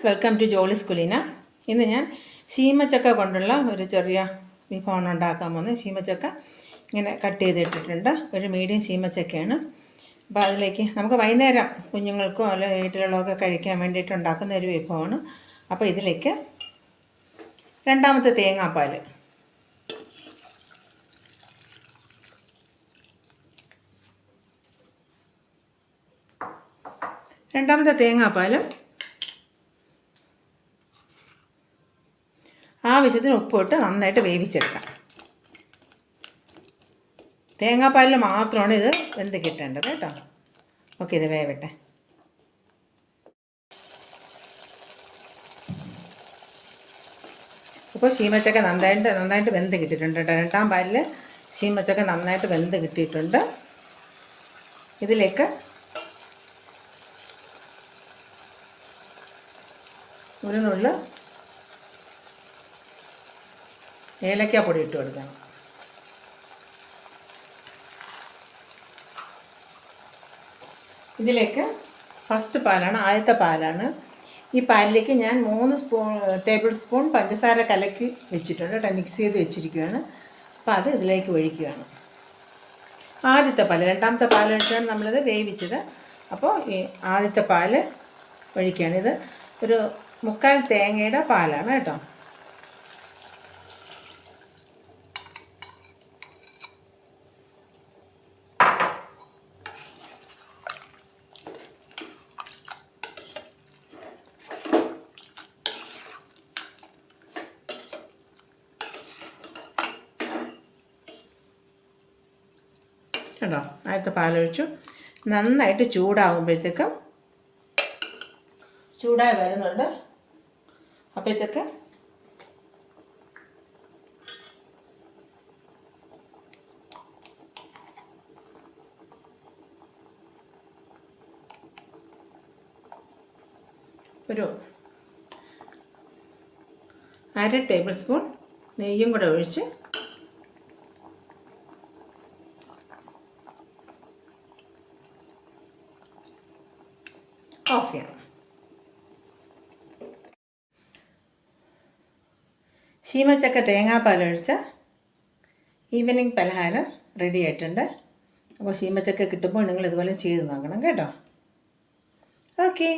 Welcome to ജോളിസ് കുലീന. ഇന്ന് ഞാൻ ശീമച്ചക്ക കൊണ്ടുള്ള ഒരു ചെറിയ വിഭവമാണ് ഉണ്ടാക്കാൻ പോകുന്നത്. ശീമച്ചക്ക ഇങ്ങനെ കട്ട് ചെയ്തിട്ടിട്ടുണ്ട്. ഒരു മീഡിയം ശീമച്ചക്കയാണ്. അപ്പോൾ അതിലേക്ക് നമുക്ക് വൈകുന്നേരം കുഞ്ഞുങ്ങൾക്കോ അല്ലെങ്കിൽ വീട്ടിലുള്ളവർക്കോ കഴിക്കാൻ വേണ്ടിയിട്ട് ഉണ്ടാക്കുന്ന ഒരു വിഭവമാണ്. അപ്പോൾ ഇതിലേക്ക് രണ്ടാമത്തെ തേങ്ങാപ്പാൽ, ആവശ്യത്തിന് ഉപ്പിട്ട് നന്നായിട്ട് വേവിച്ചെടുക്കാം. തേങ്ങാപ്പാലിൽ മാത്രമാണ് ഇത് വെന്ത് കിട്ടേണ്ടത് കേട്ടോ. ഓക്കെ, ഇത് വേവട്ടെ. ഇപ്പോൾ ശീമച്ചക്ക നന്നായിട്ട് വെന്ത് കിട്ടിയിട്ടുണ്ട് കേട്ടോ. രണ്ടാം പാലിൽ ശീമച്ചക്ക നന്നായിട്ട് വെന്ത് കിട്ടിയിട്ടുണ്ട്. ഇതിലേക്ക് ഒരു നുള്ള് ഏലക്കാപ്പൊടി ഇട്ട് കൊടുക്കണം. ഇതിലേക്ക് ഫസ്റ്റ് പാലാണ്, ആദ്യത്തെ പാലാണ്. ഈ പാലിലേക്ക് ഞാൻ 3 ടേബിൾ സ്പൂൺ പഞ്ചസാര കലക്കി വെച്ചിട്ടുണ്ട് കേട്ടോ. മിക്സ് ചെയ്ത് വെച്ചിരിക്കുകയാണ്. അപ്പോൾ അത് ഇതിലേക്ക് ഒഴിക്കുകയാണ്. ആദ്യത്തെ പാൽ, രണ്ടാമത്തെ പാൽ ഒഴിച്ചാണ് നമ്മളിത് വേവിച്ചത്. അപ്പോൾ ഈ ആദ്യത്തെ പാൽ ഒഴിക്കുകയാണ്. ഇത് ഒരു 3/4 തേങ്ങയുടെ പാലാണ് കേട്ടോ. കേട്ടോ, ആദ്യത്തെ പാലൊഴിച്ചു. നന്നായിട്ട് ചൂടാകുമ്പോഴത്തേക്കും ചൂടായി വരുന്നുണ്ട്. അപ്പോഴത്തേക്ക് ഒരു 1/2 ടേബിൾ സ്പൂൺ നെയ്യും കൂടെ ഒഴിച്ച് ഓഫ് ചെയ്യാം. ശീമച്ചക്ക തേങ്ങാപ്പാലൊഴിച്ച ഈവനിങ് പലഹാരം റെഡി ആയിട്ടുണ്ട്. അപ്പോൾ ശീമച്ചക്ക കിട്ടുമ്പോൾ നിങ്ങൾ ഇതുപോലെ ചെയ്ത് നോക്കണം കേട്ടോ. ഓക്കെ.